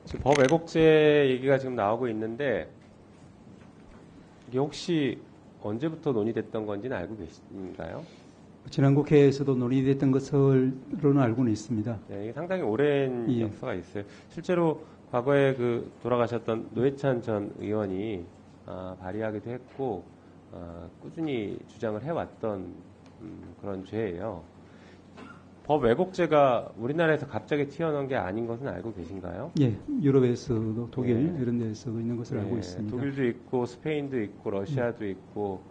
지금 법 왜곡죄 얘기가 지금 나오고 있는데 이게 혹시 언제부터 논의됐던 건지는 알고 계신가요? 지난 국회에서도 논의됐던 것으로는 알고는 있습니다. 네, 이게 상당히 오랜 예. 역사가 있어요. 실제로 과거에 그 돌아가셨던 노회찬 전 의원이 발의하기도 했고 꾸준히 주장을 해왔던 그런 죄예요. 법 왜곡죄가 우리나라에서 갑자기 튀어나온 게 아닌 것은 알고 계신가요? 예, 유럽에서도 독일 네. 이런 데서도 있는 것을 알고 있습니다. 독일도 있고 스페인도 있고 러시아도 있고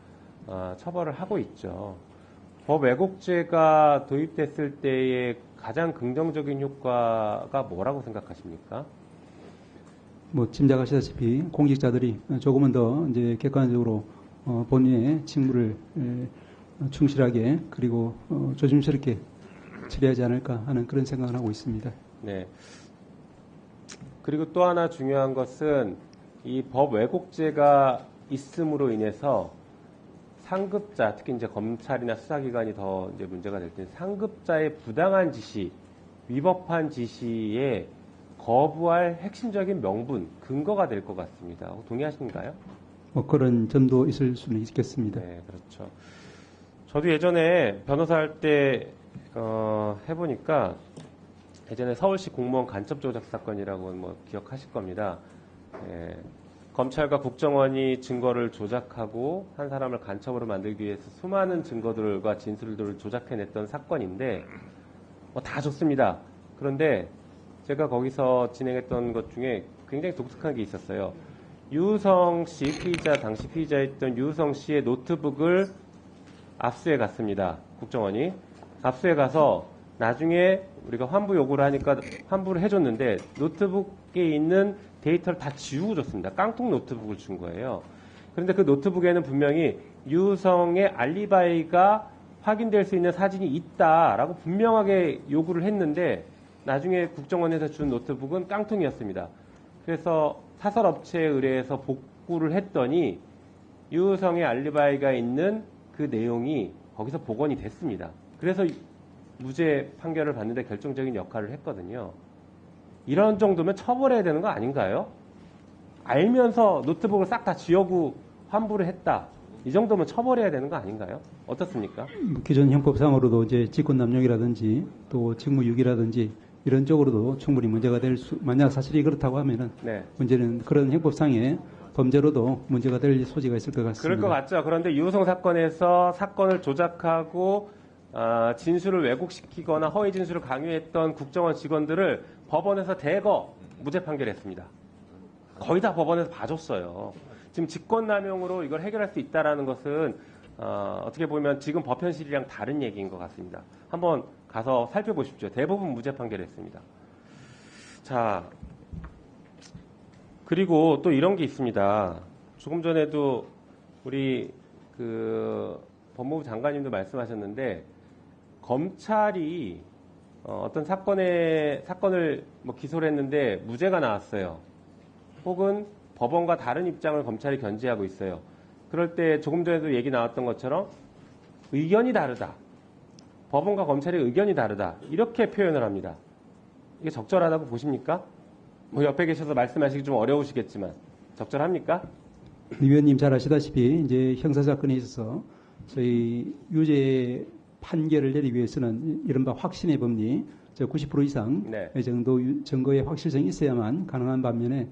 처벌을 하고 있죠. 법 왜곡죄가 도입됐을 때의 가장 긍정적인 효과가 뭐라고 생각하십니까? 뭐 짐작하시다시피 공직자들이 조금은 더 이제 객관적으로 본인의 직무를 충실하게 그리고 조심스럽게 처리하지 않을까 하는 그런 생각을 하고 있습니다. 네. 그리고 또 하나 중요한 것은 이 법 왜곡죄가 있음으로 인해서 상급자, 특히 이제 검찰이나 수사기관이 더 이제 문제가 될 때는 상급자의 부당한 지시, 위법한 지시에 거부할 핵심적인 명분, 근거가 될 것 같습니다. 동의하시는가요? 뭐 그런 점도 있을 수는 있겠습니다. 네, 그렇죠. 저도 예전에 변호사 할 때 해보니까 예전에 서울시 공무원 간첩 조작 사건이라고 뭐 기억하실 겁니다. 예, 검찰과 국정원이 증거를 조작하고 한 사람을 간첩으로 만들기 위해서 수많은 증거들과 진술들을 조작해냈던 사건인데 다 좋습니다. 그런데 제가 거기서 진행했던 것 중에 굉장히 독특한 게 있었어요. 유성 씨, 당시 피의자였던 유성 씨의 노트북을 압수해 갔습니다. 국정원이. 압수해 가서 나중에 우리가 환부 요구를 하니까 환부를 해줬는데 노트북에 있는 데이터를 다 지우고 줬습니다. 깡통 노트북을 준 거예요. 그런데 그 노트북에는 분명히 유성의 알리바이가 확인될 수 있는 사진이 있다라고 분명하게 요구를 했는데 나중에 국정원에서 준 노트북은 깡통이었습니다. 그래서 사설업체에 의뢰해서 복구를 했더니 유성의 알리바이가 있는 그 내용이 거기서 복원이 됐습니다. 그래서 무죄 판결을 받는데 결정적인 역할을 했거든요. 이런 정도면 처벌해야 되는 거 아닌가요? 알면서 노트북을 싹 다 지우고 환부를 했다. 이 정도면 처벌해야 되는 거 아닌가요? 어떻습니까? 기존 형법상으로도 이제 직권남용이라든지 또 직무유기라든지 이런 쪽으로도 충분히 문제가 될 수, 만약 사실이 그렇다고 하면은 네. 문제는 그런 형법상의 범죄로도 문제가 될 소지가 있을 것 같습니다. 그럴 것 같죠. 그런데 유성 사건에서 사건을 조작하고 진술을 왜곡시키거나 허위 진술을 강요했던 국정원 직원들을 법원에서 대거 무죄 판결했습니다. 거의 다 법원에서 봐줬어요. 지금 직권남용으로 이걸 해결할 수 있다라는 것은 어떻게 보면 지금 법 현실이랑 다른 얘기인 것 같습니다. 한번 가서 살펴보십시오. 대부분 무죄 판결했습니다. 자, 그리고 또 이런 게 있습니다. 조금 전에도 우리 그 법무부 장관님도 말씀하셨는데 검찰이 어떤 사건을 뭐 기소를 했는데 무죄가 나왔어요. 혹은 법원과 다른 입장을 검찰이 견지하고 있어요. 그럴 때 조금 전에도 얘기 나왔던 것처럼 의견이 다르다. 법원과 검찰의 의견이 다르다. 이렇게 표현을 합니다. 이게 적절하다고 보십니까? 뭐 옆에 계셔서 말씀하시기 좀 어려우시겠지만 적절합니까? 위원님 잘 아시다시피 이제 형사사건에 있어서 저희 유죄 판결을 내리기 위해서는 이른바 확신의 법리 90% 이상 네. 정도 증거의 확실성이 있어야만 가능한 반면에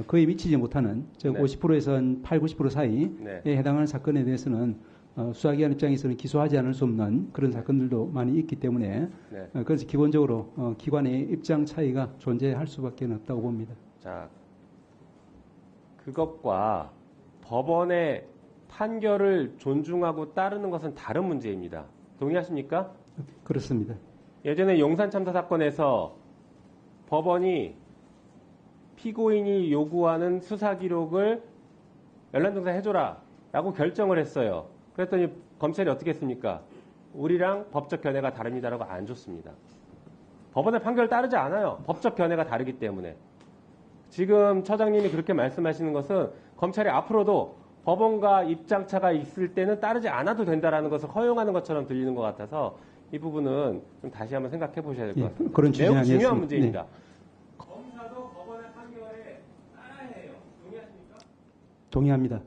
거의 미치지 못하는 즉 네. 50%에서 한 8, 90% 사이에 네. 해당하는 사건에 대해서는 수사기관 입장에서는 기소하지 않을 수 없는 그런 사건들도 많이 있기 때문에 네. 그래서 기본적으로 기관의 입장 차이가 존재할 수밖에 없다고 봅니다. 자, 그것과 법원의 판결을 존중하고 따르는 것은 다른 문제입니다. 동의하십니까? 그렇습니다. 예전에 용산 참사 사건에서 법원이 피고인이 요구하는 수사 기록을 연락조사 해줘라 라고 결정을 했어요. 그랬더니 검찰이 어떻게 했습니까? 우리랑 법적 견해가 다릅니다라고 안 줬습니다. 법원의 판결을 따르지 않아요. 법적 견해가 다르기 때문에. 지금 처장님이 그렇게 말씀하시는 것은 검찰이 앞으로도 법원과 입장차가 있을 때는 따르지 않아도 된다라는 것을 허용하는 것처럼 들리는 것 같아서 이 부분은 좀 다시 한번 생각해 보셔야 될 것 같습니다. 그런 취지는 매우 중요한 아니었습니다. 문제입니다. 네. 검사도 법원의 판결 판결에 따라해요. 동의하십니까? 동의합니다.